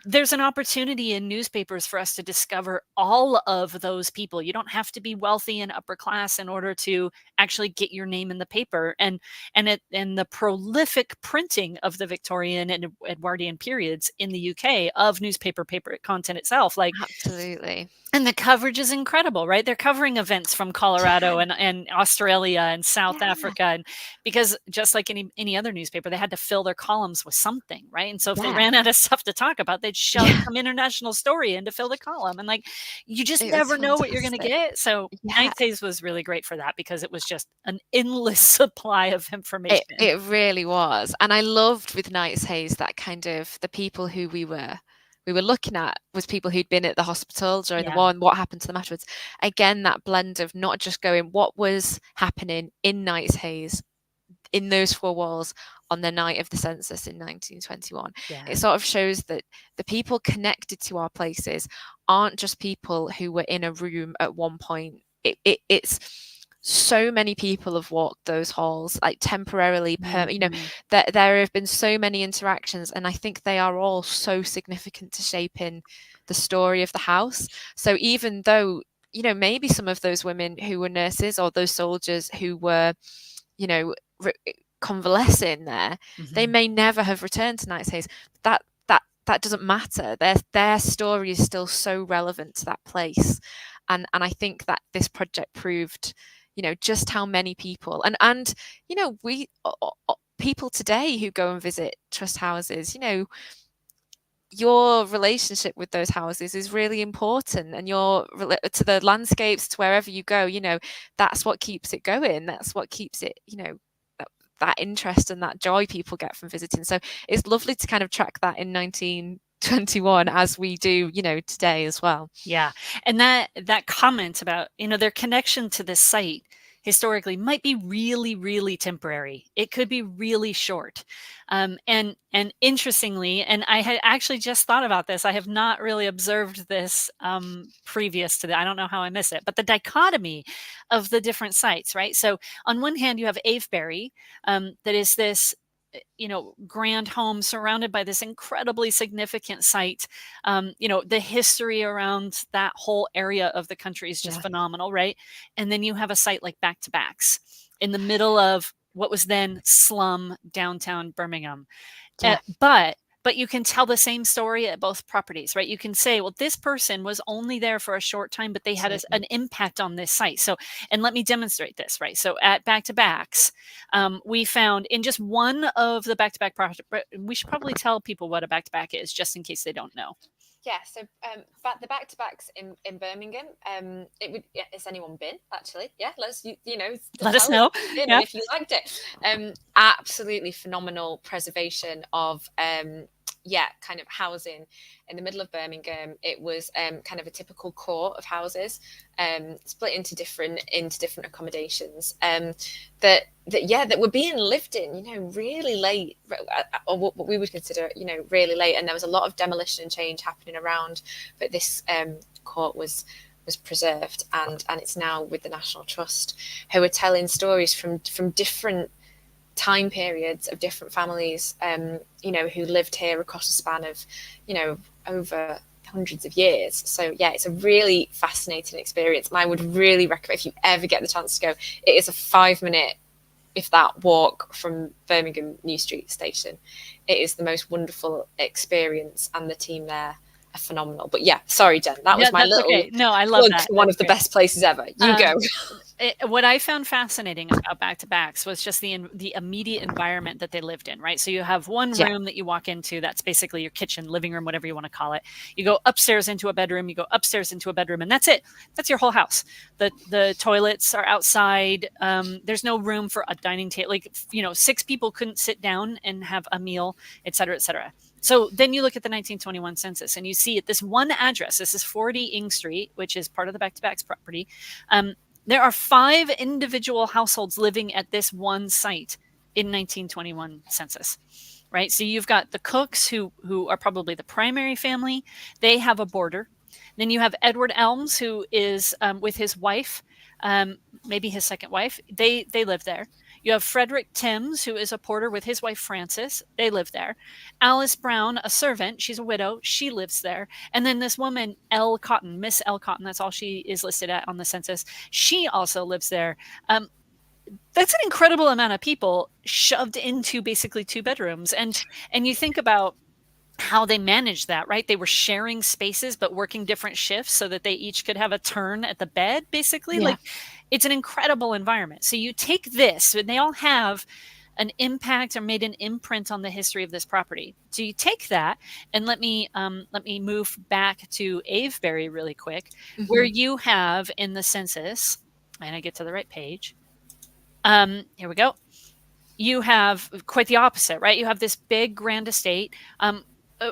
there's an opportunity in newspapers for us to discover all of those people. You don't have to be wealthy and upper class in order to actually get your name in the paper. And the prolific printing of the Victorian and Edwardian periods in the UK of newspaper content itself, like absolutely. And the coverage is incredible, right? They're covering events from Colorado and Australia and South Africa, and because just like any other newspaper, they had to fill their columns with something, right? And so if they ran out of stuff to talk about, they'd shove some international story in to fill the colum, and like you just never know what you're going to get. So Night Haze was really great for that because it was just an endless supply of information. It really was, and I loved with Night Haze that kind of the people who we were looking at was people who'd been at the hospital during the war and what happened to them afterwards. Again, that blend of not just going what was happening in Night Haze in those four walls on the night of the census in 1921. It sort of shows that the people connected to our places aren't just people who were in a room at one point. It's so many people have walked those halls, like temporarily, you know, there have been so many interactions, and I think they are all so significant to shaping the story of the house. So even though, you know, maybe some of those women who were nurses or those soldiers who were, you know, convalescing there, they may never have returned to Night Haze. That doesn't matter. Their story is still so relevant to that place, and I think that this project proved, you know, just how many people and you know, we people today who go and visit trust houses, you know, your relationship with those houses is really important, and your to the landscapes, to wherever you go, you know, that's what keeps it going. That's what keeps it, you know, that interest and that joy people get from visiting. So it's lovely to kind of track that in 1921 as we do, you know, today as well. Yeah. And that comment about, you know, their connection to this site historically might be really, really temporary. It could be really short. And interestingly, and I had actually just thought about this, I have not really observed this previous to that. I don't know how I missed it, but the dichotomy of the different sites, right? So on one hand, you have Avebury, that is this, you know, grand home surrounded by this incredibly significant site. You know, the history around that whole area of the country is just phenomenal, right? And then you have a site like Back to Backs in the middle of what was then slum downtown Birmingham. But you can tell the same story at both properties, right? You can say, well, this person was only there for a short time, but they had an impact on this site. So, and let me demonstrate this, right? So at Back to Backs, we found in just one of the back-to-back projects, we should probably tell people what a back-to-back is, just in case they don't know. Yeah, so the back-to-backs in Birmingham, it would, has anyone been, actually? Yeah, let us know if you liked it. Absolutely phenomenal preservation of kind of housing in the middle of Birmingham. It was kind of a typical core of houses, split into different accommodations, that were being lived in, really late, or what we would consider, really late. And there was a lot of demolition and change happening around, but this court was preserved, and it's now with the National Trust, who are telling stories from different time periods of different families, who lived here across a span of, over hundreds of years. So yeah, it's a really fascinating experience, and I would really recommend, if you ever get the chance to go, it is a 5-minute, if that, walk from Birmingham New Street Station. It is the most wonderful experience, and the team there are phenomenal. But yeah, sorry, Jen, that was my little okay. No, I love that. One of the best places ever. You go. What I found fascinating about back-to-backs was just the immediate environment that they lived in, right? So you have one room that you walk into, that's basically your kitchen, living room, whatever you want to call it. You go upstairs into a bedroom, and that's it. That's your whole house. The toilets are outside. There's no room for a dining table. 6 people couldn't sit down and have a meal, et cetera, et cetera. So then you look at the 1921 census, and you see at this one address, this is 40 Ing Street, which is part of the back-to-backs property. There are 5 individual households living at this one site in 1921 census, right? So you've got the Cooks, who are probably the primary family. They have a boarder. Then you have Edward Elms, who is with his wife, maybe his second wife. They live there. You have Frederick Timms, who is a porter with his wife, Frances. They live there. Alice Brown, a servant. She's a widow. She lives there. And then this woman, L. Cotton, Miss L. Cotton, that's all she is listed at on the census. She also lives there. That's an incredible amount of people shoved into basically 2 bedrooms. And you think about how they managed that, right? They were sharing spaces, but working different shifts so that they each could have a turn at the bed, basically. Yeah. It's an incredible environment. So you take this, and they all have an impact or made an imprint on the history of this property. So you take that, and let me move back to Avebury really quick, where you have in the census, and I get to the right page. Here we go. You have quite the opposite, right? You have this big grand estate,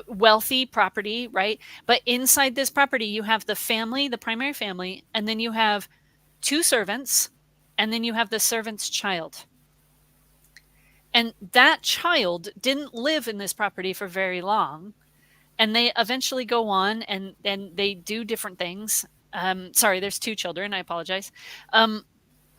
wealthy property, right? But inside this property, you have the family, the primary family, and then you have 2 servants, and then you have the servant's child. And that child didn't live in this property for very long, and they eventually go on and they do different things. Sorry, there's 2 children. I apologize.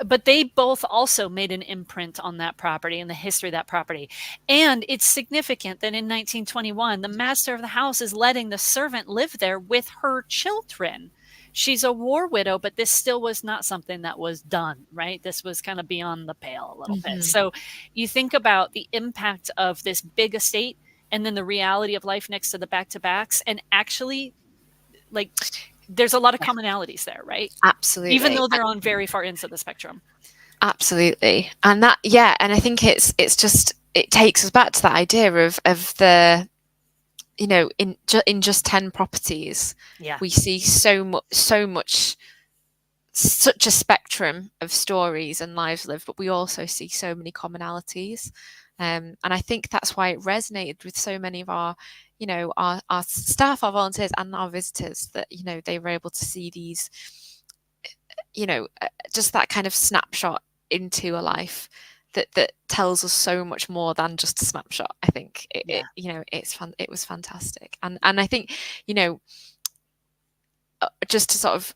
But they both also made an imprint on that property and the history of that property. And it's significant that in 1921, the master of the house is letting the servant live there with her children. She's a war widow, but this still was not something that was done, right? This was kind of beyond the pale a little bit. So you think about the impact of this big estate and then the reality of life next to the back-to-backs, and actually, there's a lot of commonalities there, right? Absolutely. Even though they're on very far ends of the spectrum. Absolutely. And that, and I think it takes us back to that idea of the, in just 10 properties, we see such a spectrum of stories and lives lived, but we also see so many commonalities. And I think that's why it resonated with so many of our staff, our volunteers, and our visitors, that, they were able to see these, just that kind of snapshot into a life that tells us so much more than just a snapshot. I think it was fantastic. And I think, just to sort of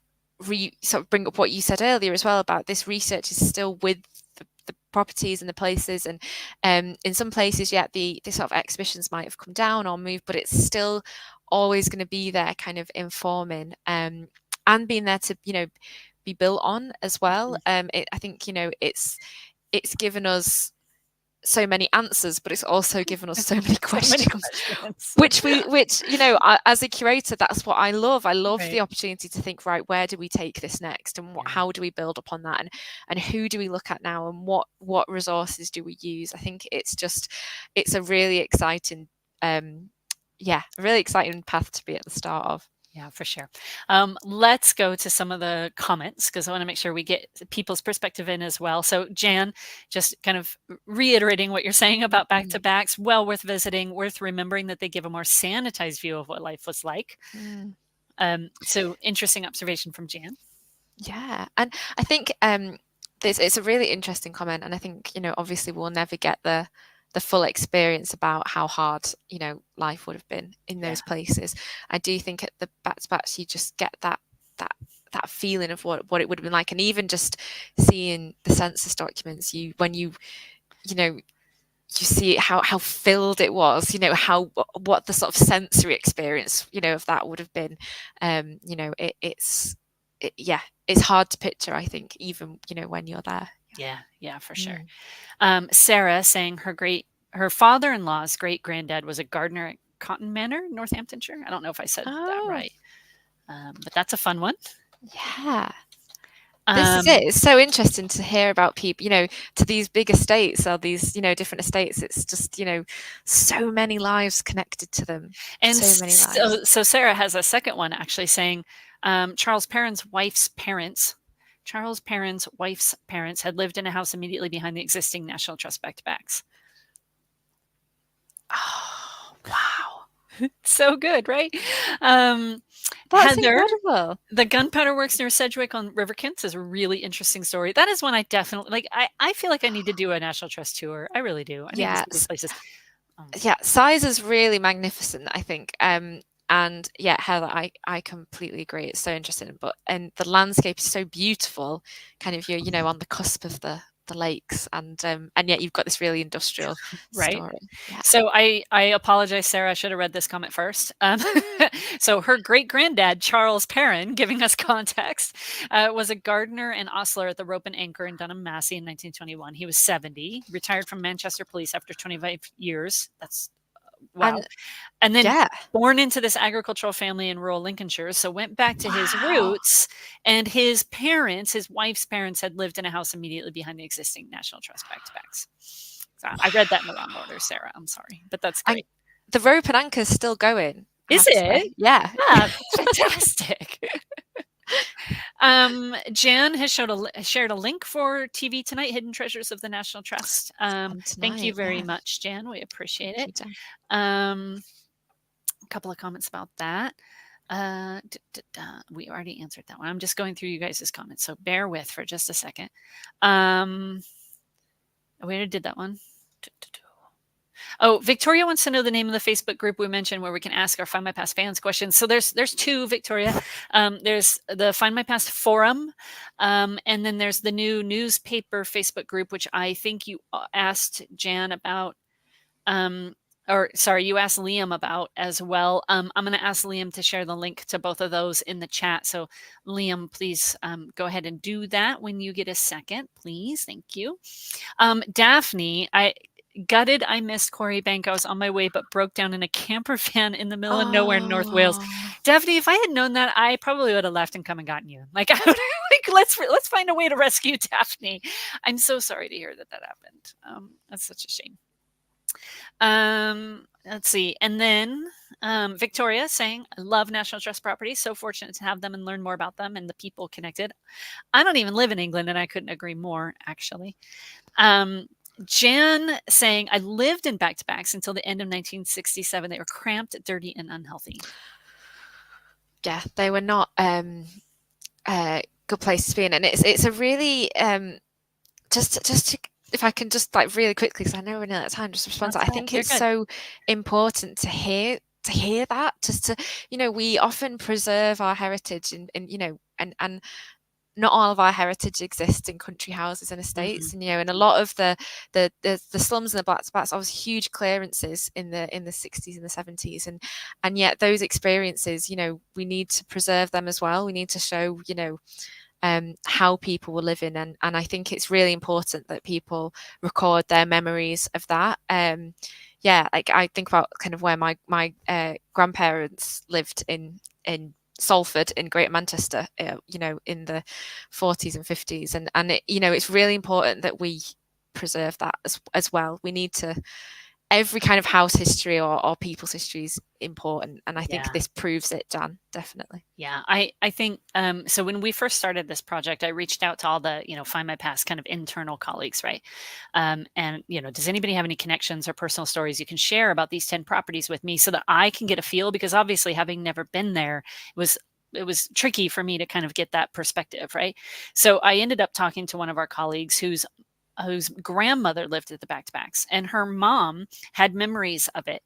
bring up what you said earlier as well about this research is still with the properties and the places, and in some places the sort of exhibitions might have come down or moved, but it's still always going to be there, kind of informing and being there to be built on as well. I think it's given us so many answers, but it's also given us so many questions, which as a curator, that's what I love. I love the opportunity to think, right, where do we take this next, and how do we build upon that, and who do we look at now, and what resources do we use? I think it's a really exciting a really exciting path to be at the start of. Yeah, for sure. Let's go to some of the comments because I want to make sure we get people's perspective in as well. So Jan, just kind of reiterating what you're saying about back-to-backs, well worth visiting, worth remembering that they give a more sanitized view of what life was like. So interesting observation from Jan. Yeah, and I think it's a really interesting comment, and I think, you know, obviously we'll never get the full experience about how hard, you know, life would have been in those places. I do think at the back-to-backs you just get that feeling of what it would have been like, and even just seeing the census documents, when you know, you see how filled it was, you know, what the sort of sensory experience, you know, of that would have been. You know, it's hard to picture, I think, even, you know, when you're there. Yeah, for sure. Sarah saying her father-in-law's great-granddad was a gardener at Cotton Manor, Northamptonshire. I don't know if I said that right, but that's a fun one. Yeah. This is it. It's so interesting to hear about people, you know, to these big estates or these, you know, different estates. It's just, you know, so many lives connected to them. And so many lives. So Sarah has a second one actually saying Charles Perrin's wife's parents had lived in a house immediately behind the existing National Trust back-to-backs. Oh, wow. So good, right? That's Heather, incredible. the Gunpowder Works near Sedgwick on River Kent is a really interesting story. That is one I definitely like. I feel like I need to do a National Trust tour. I really do. I need to see these places. Yeah, size is really magnificent, I think. And yeah, Heather, I completely agree. It's so interesting, and the landscape is so beautiful. Kind of, you know, on the cusp of the lakes, and yet you've got this really industrial story. Yeah. So I apologize, Sarah. I should have read this comment first. So her great-granddad, Charles Perrin, giving us context, was a gardener and ostler at the Rope and Anchor in Dunham, Massey in 1921. He was 70, retired from Manchester Police after 25 years. That's wow. And then born into this agricultural family in rural Lincolnshire, so went back to his roots, and his wife's parents had lived in a house immediately behind the existing National Trust back-to-backs. So I read that in the wrong order, Sarah. I'm sorry, but that's great. And the Rope and Anchor is still going. Is it? Yeah. Fantastic. Jan has shared a link for TV Tonight, Hidden Treasures of the National Trust. Thank you very much, Jan. We appreciate it. A couple of comments about that. We already answered that one. I'm just going through you guys' comments, so bear with for just a second. We already did that one. Oh, Victoria wants to know the name of the Facebook group we mentioned where we can ask our Find My Past fans questions. So there's two, Victoria. There's the Find My Past forum, and then there's the new newspaper Facebook group, which I think you asked Jan about, you asked Liam about as well. I'm going to ask Liam to share the link to both of those in the chat. So Liam, please go ahead and do that when you get a second, please. Thank you. Daphne, I missed Quarry Bank. I was on my way, but broke down in a camper van in the middle of nowhere in North Wales. Daphne, if I had known that, I probably would have left and come and gotten you. Like, I would, like let's find a way to rescue Daphne. I'm so sorry to hear that happened. That's such a shame. Let's see. And then Victoria saying, I love National Trust properties. So fortunate to have them and learn more about them and the people connected. I don't even live in England, and I couldn't agree more, actually. Jan saying, I lived in back-to-backs until the end of 1967. They were cramped, dirty, and unhealthy. Yeah, they were not a good place to be in. And it's a really, just to, if I can just like really quickly, because I know we're near that time, just respond to that. I think it's so important to hear that, just to, you know, we often preserve our heritage and you know, and not all of our heritage exists in country houses and estates, and you know, and a lot of the slums and the back-to-backs, obviously huge clearances in the 60s and the 70s, and yet those experiences, you know, we need to preserve them as well. We need to show, you know, how people were living, and I think it's really important that people record their memories of that. Yeah, like I think about kind of where my grandparents lived in Salford in Greater Manchester, you know, in the 40s and 50s, and it, you know, it's really important that we preserve that as well. We need to every kind of house history or people's history is important, and I think this proves it, Dan, definitely. Yeah, I think so when we first started this project, I reached out to all the, Findmypast kind of internal colleagues, right? And does anybody have any connections or personal stories you can share about these 10 properties with me so that I can get a feel? Because obviously, having never been there, it was tricky for me to kind of get that perspective, right? So I ended up talking to one of our colleagues whose grandmother lived at the back-to-backs, and her mom had memories of it.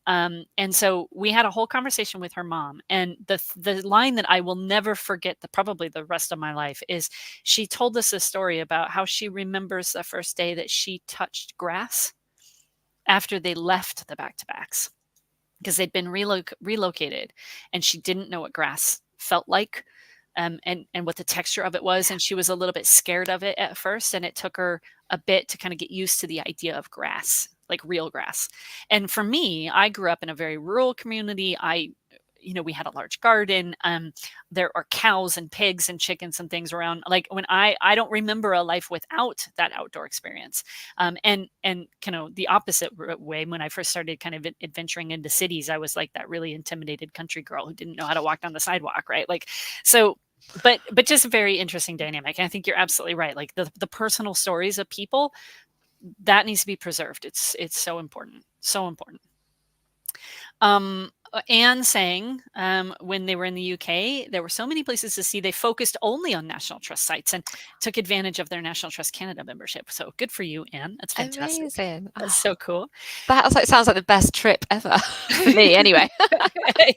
And so we had a whole conversation with her mom, and the line that I will never forget, probably the rest of my life, is she told us a story about how she remembers the first day that she touched grass after they left the back-to-backs, because they'd been relocated, and she didn't know what grass felt like. And what the texture of it was, and she was a little bit scared of it at first, and it took her a bit to kind of get used to the idea of grass, like real grass. And for me, I grew up in a very rural community. We had a large garden. There are cows and pigs and chickens and things around. Like, when I don't remember a life without that outdoor experience. And kind of the opposite way, when I first started kind of adventuring into cities, I was like that really intimidated country girl who didn't know how to walk down the sidewalk, right? Like, so, but just a very interesting dynamic. And I think you're absolutely right. Like, the personal stories of people, that needs to be preserved. It's so important, so important. Anne saying, when they were in the UK, there were so many places to see. They focused only on National Trust sites and took advantage of their National Trust Canada membership. So good for you, Anne. That's fantastic. Amazing. That's so cool. That sounds like the best trip ever for me, anyway.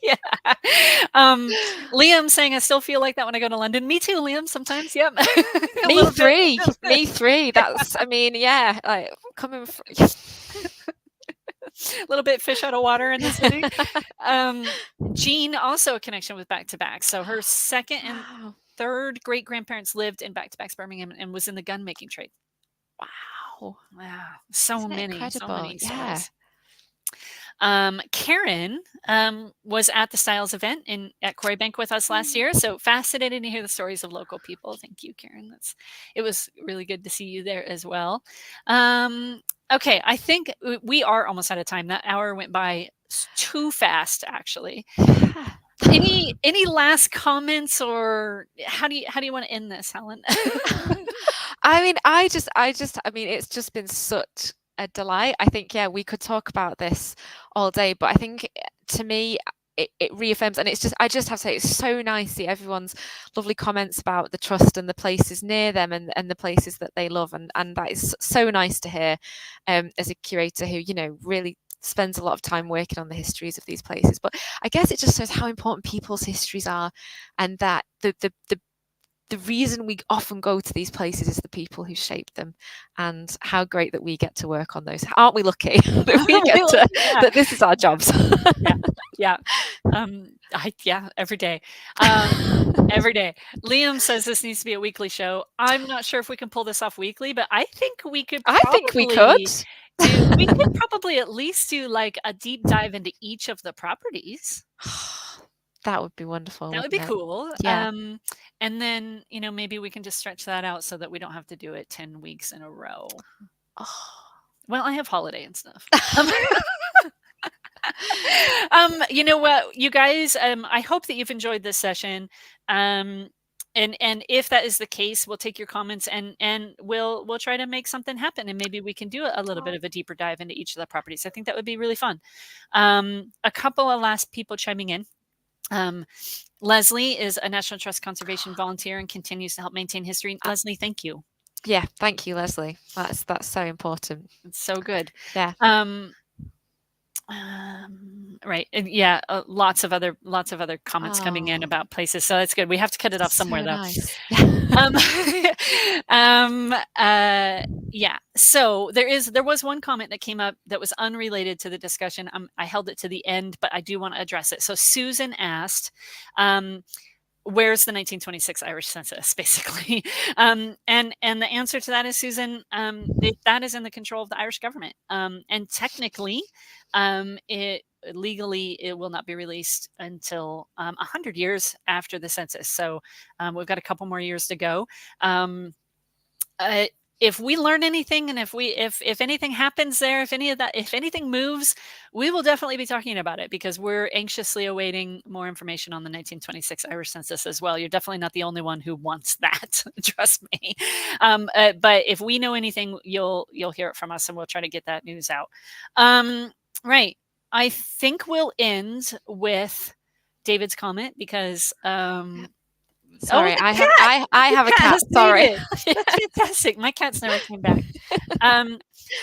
Yeah. Liam saying, I still feel like that when I go to London. Me too, Liam. Sometimes, yep. Me three. Me three. That's, yeah, like coming from. A little bit fish out of water in the city. Jean, also a connection with back-to-back. So her second and third great-grandparents lived in back-to-backs Birmingham and was in the gun making trade. Wow. So many incredible? stories. Karen was at the Styles event at Quarry Bank with us last year. So fascinating to hear the stories of local people. Thank you, Karen. It was really good to see you there as well. Okay, I think we are almost out of time. That hour went by too fast, actually. Any last comments, or how do you want to end this, Helen? I mean, it's just been such a delight. I think, we could talk about this all day, but I think, to me, it reaffirms, and I just have to say, it's so nice to see everyone's lovely comments about the trust and the places near them and the places that they love, and that is so nice to hear, as a curator who really spends a lot of time working on the histories of these places. But I guess it just shows how important people's histories are, and that the reason we often go to these places is the people who shape them, and how great that we get to work on those. Aren't we lucky that we get to, that this is our jobs? Yeah. Every day. Every day. Liam says this needs to be a weekly show. I'm not sure if we can pull this off weekly, but I think we could. We could probably at least do like a deep dive into each of the properties. That would be wonderful. That would be cool. Yeah. And then, maybe we can just stretch that out so that we don't have to do it 10 weeks in a row. Well, I have holiday and stuff. You know what, you guys, I hope that you've enjoyed this session. And if that is the case, we'll take your comments and we'll try to make something happen, and maybe we can do a little bit of a deeper dive into each of the properties. I think that would be really fun. A couple of last people chiming in. Leslie is a National Trust conservation volunteer and continues to help maintain history. Leslie, thank you. Yeah, thank you, Leslie. That's so important. It's so good. Yeah. Right. And lots of other comments coming in about places. So that's good. We have to cut it off somewhere, though. Nice. So there was one comment that came up that was unrelated to the discussion. I held it to the end, but I do want to address it. So Susan asked, where's the 1926 Irish Census, basically? And the answer to that is, Susan, that is in the control of the Irish government. And technically, legally, it will not be released until 100 years after the census. So we've got a couple more years to go. if we learn anything, and if anything happens there, if anything moves, we will definitely be talking about it, because we're anxiously awaiting more information on the 1926 Irish Census as well. You're definitely not the only one who wants that. Trust me. But if we know anything, you'll hear it from us, and we'll try to get that news out. Right. I think we'll end with David's comment, because sorry, the I cat! have The a cat cat. has Sorry. made it. That's fantastic. My cats never came back.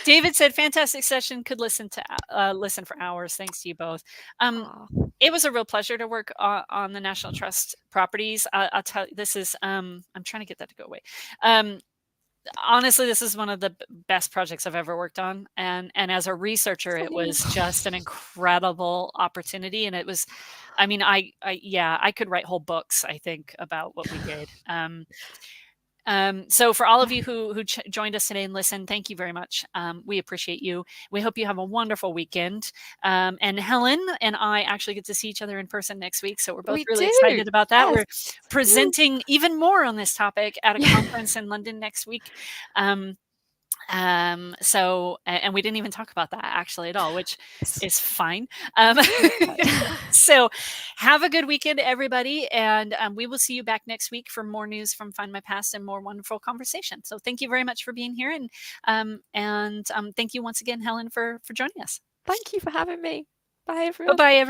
David said, "Fantastic session. Could listen for hours. Thanks to you both." Aw. It was a real pleasure to work on the National Trust properties. I'll tell you, this is I'm trying to get that to go away. Honestly, this is one of the best projects I've ever worked on, and as a researcher, it was just an incredible opportunity. And it was, I mean, I could write whole books, I think, about what we did. So for all of you who joined us today and listened, thank you very much. We appreciate you. We hope you have a wonderful weekend. And Helen and I actually get to see each other in person next week, so we're both really excited about that. Yes. We're presenting even more on this topic at a conference in London next week. So, and we didn't even talk about that actually at all, which is fine. So have a good weekend, everybody. And we will see you back next week for more news from Find My Past and more wonderful conversation. So thank you very much for being here. And thank you once again, Helen, for joining us. Thank you for having me. Bye, everyone. Bye-bye, everybody.